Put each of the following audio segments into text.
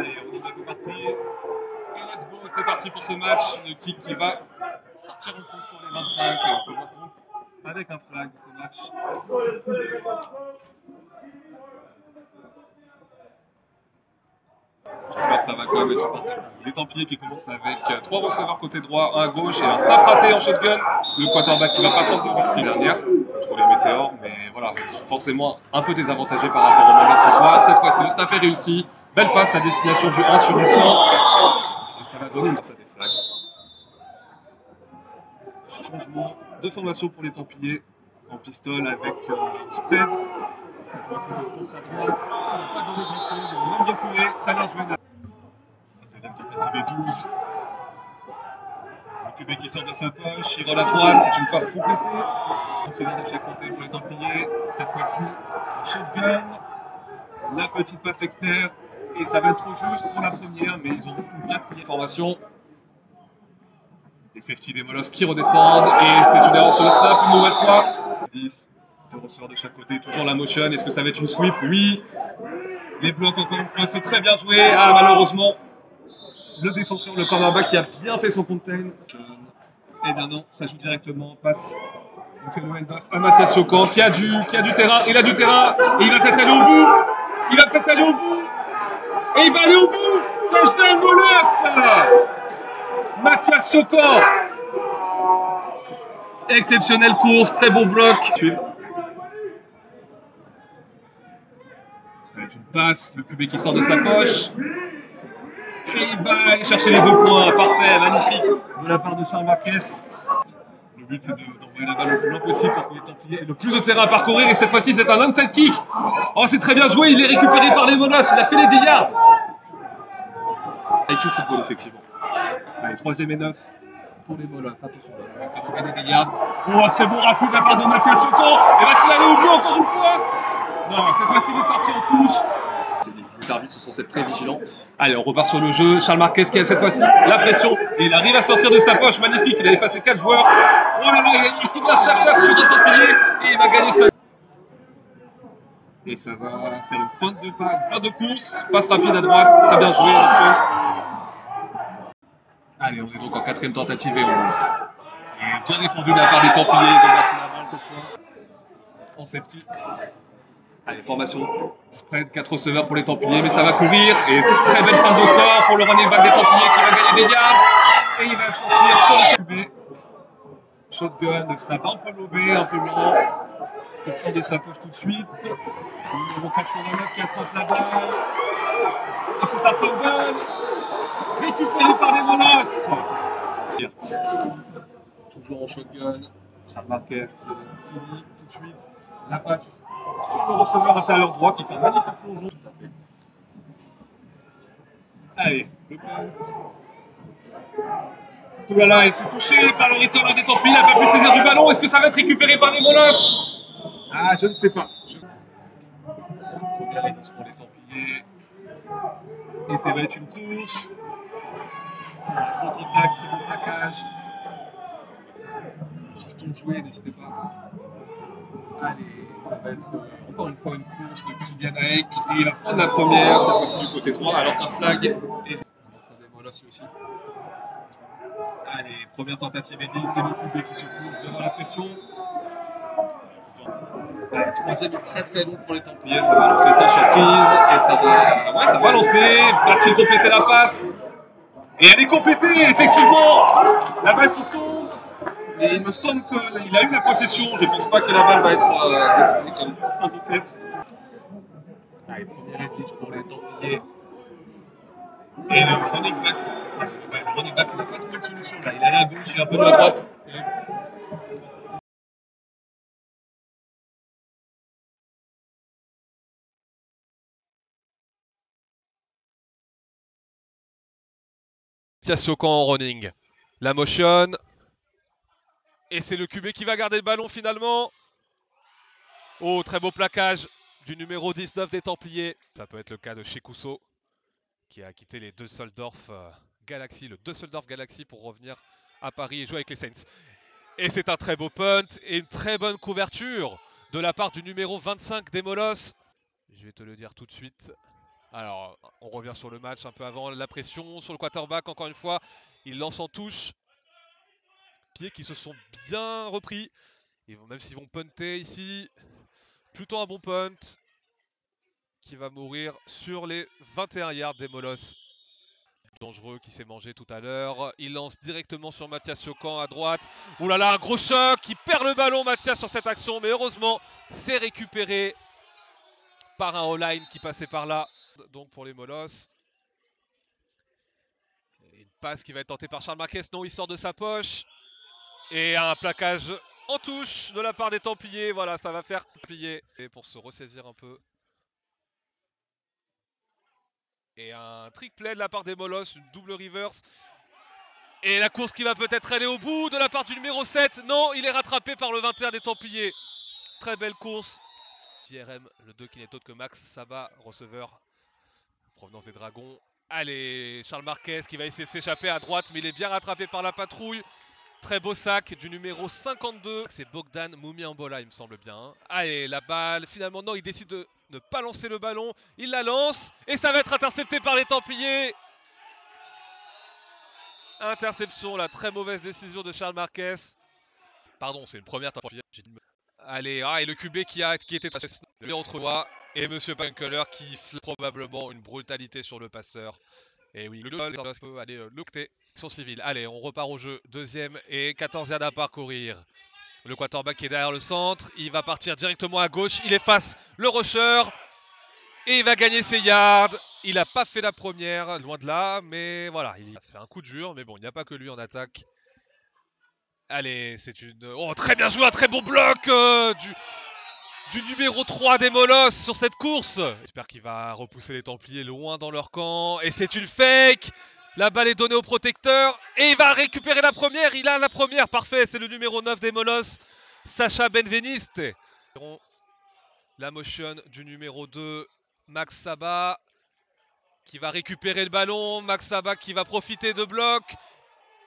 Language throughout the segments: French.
Allez, on y va, c'est parti. Et let's go, c'est parti pour ce match. Le kick qui va sortir en touche sur les 25. Et on commence donc avec un flag ce match. J'espère que ça va quand même être supporté. Les Templiers qui commencent avec 3 receveurs côté droit, un à gauche et un snap raté en shotgun. Le quarterback qui va pas prendre de risque dernière contre les météores, mais voilà, forcément un peu désavantagé par rapport au Mollers ce soir. Cette fois-ci, le snap est réussi. Belle passe à destination du 1 sur une slant. Et ça va donner une passe à des flags. Changement de formation pour les Templiers en pistol avec spread. Cette fois-ci, c'est une course à droite. On n'a pas donné grand-chose. Ils ont même bien tourné. Très bien joué. Deuxième tentative et 12. Le QB qui sort de sa poche. Il roule à droite. C'est une passe complétée. On se garde de chaque côté pour les Templiers. Cette fois-ci, un shotgun. La petite passe externe. Et ça va être trop juste pour la première, mais ils ont une quatrième formation. Les safety des Molosses qui redescendent. Et c'est une erreur sur le snap une nouvelle fois. 10. Deux receveurs de chaque côté. Toujours la motion. Est-ce que ça va être une sweep? Oui. Les blocs encore une fois. C'est très bien joué. Ah, malheureusement. Le défenseur, le cornerback qui a bien fait son contain. Eh bien non, ça joue directement. Passe. On fait le hand-off à Mathias Chocan qui a du terrain. Il a du terrain. Et il va peut-être aller au bout. Il va peut-être aller au bout. Et il va aller au bout. Touchdown Molosses. Mathias Chocan. Exceptionnelle course. Très bon bloc. Ça va être une passe. Le QB qui sort de sa poche. Et il va aller chercher les 2 points. Parfait, magnifique. De la part de Charles Marquez. Le but, c'est d'envoyer la balle au plus loin possible pour que les Templiers aient le plus de terrain à parcourir. Et cette fois-ci, c'est un onside kick. Oh, c'est très bien joué. Il est récupéré par les Molosses. Il a fait les 10 yards. IQ football, effectivement. Allez, 3e et 9 pour les Molosses. Attention, ils vont gagner des yards. Oh, très bon raffut de la part de Mathias Chocan. Et va-t-il aller au bout encore une fois? Non, cette fois-ci, il est sorti en touche. Les arbitres sont censés être très vigilants. Allez, on repart sur le jeu. Charles Marquez qui a cette fois-ci la pression. Et il arrive à sortir de sa poche. Magnifique. Il a effacé 4 joueurs. Oh là là, il va chercher sur un Templier. Et il va gagner 5. Et ça va faire une fin de course. Passe rapide à droite. Très bien joué. Allez, on est donc en 4e tentative et 11. Et bien défendu de la part des Templiers. Ils ont battu la balle cette fois. En safety. Allez, formation spread, 4 receveurs pour les Templiers, mais ça va courir. Et très belle fin de corps pour le running back des Templiers qui va gagner des yards. Et il va sortir sur le QB. Shotgun, le snap un peu lobé, un peu lent. Il sort de sa poche tout de suite. Numéro 89 qui attrape la balle. Et c'est un fumble récupéré par les Molosses. Toujours en shotgun. Charles Marquez qui finit tout de suite. La passe sur le receveur intérieur droit qui fait un magnifique plongeon. Allez, le punt. Oh là là, il s'est touché par le returner des Templiers, il n'a pas pu saisir du ballon. Est-ce que ça va être récupéré par les Molosses? Ah, je ne sais pas. Première édition pour les Templiers. Et ça va être une course. Un gros contact, très bon plaquage. Piston joué, n'hésitez pas. Allez, ça va être encore une fois une course de Kylian Aek. Et il va prendre la première, cette fois-ci du côté droit, alors qu'un flag est des Molosses aussi. Allez, première tentative et 10, c'est le QB qui se pousse devant la pression. Allez, 3e est très très long pour les Templiers, ça va lancer sans surprise. Et ça va lancer. Va-t-il compléter la passe? Et elle est complétée, effectivement. La balle qui tombe. Et il me semble qu'il a eu la possession. Je ne pense pas que la balle va être décidée comme incomplète. Allez, première et 10 pour les Templiers. Et le running back, il n'a pas trouvé de solution. Là, il est allé à gauche, il est un peu à droite. Mathias Chocan en running. La motion. Et c'est le QB qui va garder le ballon finalement. Oh, très beau plaquage du numéro 19 des Templiers. Ça peut être le cas de Chekousso qui a quitté les Düsseldorf Galaxy, le Düsseldorf Galaxy pour revenir à Paris et jouer avec les Saints. Et c'est un très beau punt et une très bonne couverture de la part du numéro 25 des Molosses. Je vais te le dire tout de suite. Alors, On revient sur le match un peu avant la pression sur le quarterback. Encore une fois, il lance en touche. Pieds qui se sont bien repris. Même s'ils vont punter ici, plutôt un bon punt qui va mourir sur les 21 yards des Molosses. Dangereux qui s'est mangé tout à l'heure. Il lance directement sur Mathias Chocan à droite. Ouh là là, un gros choc. Il perd le ballon, Mathias, sur cette action. Mais heureusement, c'est récupéré par un O-line qui passait par là. Donc pour les Molosses. Une passe qui va être tentée par Charles Marquez. Non, il sort de sa poche. Et un plaquage en touche de la part des Templiers. Voilà, ça va faire plier. Et pour se ressaisir un peu. Et un trick play de la part des Molosses, une double reverse. Et la course qui va peut-être aller au bout de la part du numéro 7. Non, il est rattrapé par le 21 des Templiers. Très belle course. JRM, le 2 qui n'est autre que Max Saba, receveur, provenance des Dragons. Allez, Charles Marquez qui va essayer de s'échapper à droite, mais il est bien rattrapé par la patrouille. Très beau sac du numéro 52. C'est Bogdan Moumiambola, il me semble bien. Hein. Allez, la balle. Finalement, non, il décide de ne pas lancer le ballon. Il la lance et ça va être intercepté par les Templiers. Interception, la très mauvaise décision de Charles Marquez. Pardon, c'est une première Templier. Allez, et le QB qui était le numéro 3 et Monsieur Punkeler qui fait probablement une brutalité sur le passeur. Et oui, le peut aller le côté sur civil. Allez, on repart au jeu. Deuxième et 14 yards à parcourir. Le quarterback qui est derrière le centre. Il va partir directement à gauche. Il efface le rusher. Et il va gagner ses yards. Il n'a pas fait la première, loin de là. Mais voilà, c'est un coup dur. Mais bon, il n'y a pas que lui en attaque. Allez, c'est une... Oh, très bien joué, un très bon bloc du numéro 3 des Molosses sur cette course. J'espère qu'il va repousser les Templiers loin dans leur camp. Et c'est une fake. La balle est donnée au protecteur. Et il va récupérer la première. Il a la première. Parfait. C'est le numéro 9 des Molosses, Sacha Benveniste. La motion du numéro 2, Max Saba, qui va récupérer le ballon. Max Saba qui va profiter de bloc.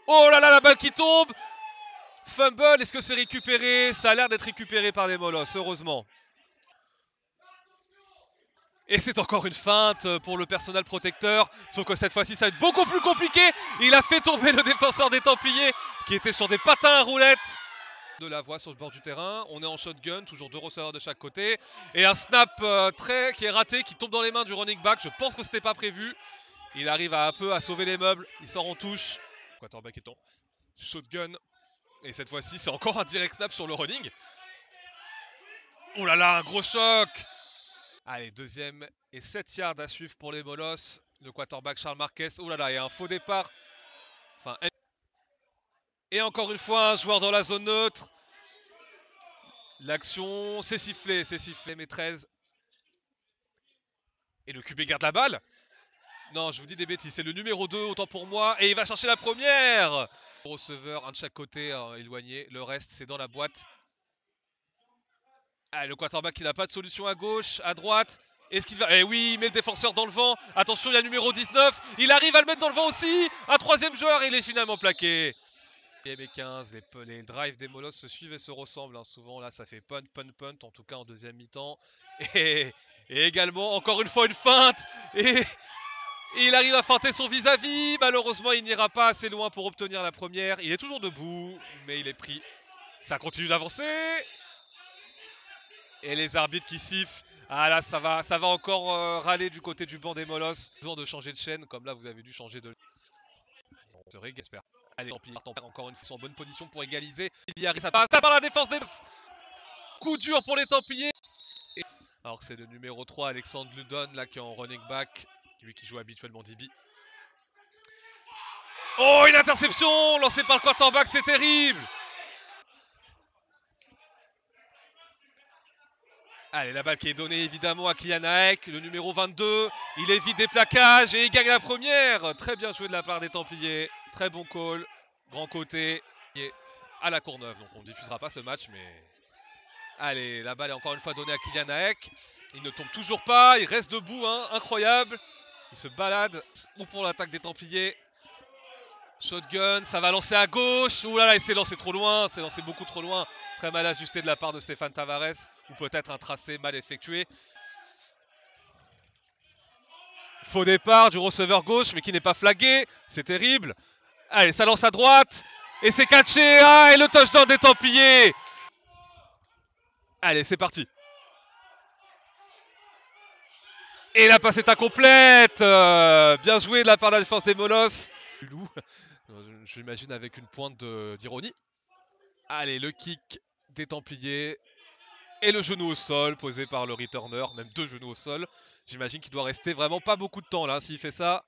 Oh là là, la balle qui tombe. Fumble, est-ce que c'est récupéré? Ça a l'air d'être récupéré par les Molosses, heureusement. Et c'est encore une feinte pour le personnel protecteur. Sauf que cette fois-ci, ça va être beaucoup plus compliqué. Il a fait tomber le défenseur des Templiers qui était sur des patins à roulettes. De la voie sur le bord du terrain. On est en shotgun, toujours 2 receveurs de chaque côté. Et un snap qui est raté, qui tombe dans les mains du running back. Je pense que c'était pas prévu. Il arrive un peu à sauver les meubles. Il sort en touche. Quarterback est en shotgun. Et cette fois-ci, c'est encore un direct snap sur le running. Oh là là, un gros choc. Allez, deuxième et 7 yards à suivre pour les Molosses. Le quarterback Charles Marquez. Oh là là, il y a un faux départ. Enfin, et encore une fois, un joueur dans la zone neutre. L'action, c'est sifflé, mais 13. Et le QB garde la balle. Non, je vous dis des bêtises, c'est le numéro 2, autant pour moi. Et il va chercher la première. Receveur, un de chaque côté, éloigné. Le reste, c'est dans la boîte. Ah, le quarterback qui n'a pas de solution à gauche, à droite. Est-ce qu'il va... Eh oui, il met le défenseur dans le vent. Attention, il y a le numéro 19. Il arrive à le mettre dans le vent aussi. Un troisième joueur et il est finalement plaqué. Et 15, les drives des Molosses se suivent et se ressemblent. Hein. Souvent, là, ça fait punt, en tout cas en deuxième mi-temps. Et également, encore une fois, une feinte. Et il arrive à feinter son vis-à-vis. Malheureusement, il n'ira pas assez loin pour obtenir la première. Il est toujours debout, mais il est pris. Ça continue d'avancer. Et les arbitres qui sifflent. Ah là, ça va encore râler du côté du banc des Molosses. Besoin de changer de chaîne, comme là, vous avez dû changer de... On se j'espère. Allez, Templiers encore une fois en bonne position pour égaliser. Il y arrive, ça passe par la défense des... Coup dur pour les Templiers. Alors que c'est le numéro 3, Alexandre Ludon, là, qui est en running back. Lui qui joue habituellement DB. Oh, une interception lancée par le quarterback, c'est terrible. Allez, la balle qui est donnée évidemment à Kylian Haek, le numéro 22. Il évite des plaquages et il gagne la première. Très bien joué de la part des Templiers. Très bon call. Grand côté. À la Courneuve. Donc on ne diffusera pas ce match, mais... Allez, la balle est encore une fois donnée à Kylian Haek. Il ne tombe toujours pas. Il reste debout, hein. Incroyable. Il se balade. Ou pour l'attaque des Templiers. Shotgun, ça va lancer à gauche. Ouh là là, il s'est lancé trop loin. C'est lancé beaucoup trop loin. Très mal ajusté de la part de Stéphane Tavares. Ou peut-être un tracé mal effectué. Faux départ du receveur gauche, mais qui n'est pas flagué. C'est terrible. Allez, ça lance à droite. Et c'est catché. Ah, et le touchdown des Templiers. Allez, c'est parti. Et la passe est incomplète. Bien joué de la part de la défense des Molosses. J'imagine avec une pointe d'ironie. Allez, le kick des Templiers. Et le genou au sol posé par le returner. Même 2 genoux au sol. J'imagine qu'il doit rester vraiment pas beaucoup de temps là s'il fait ça.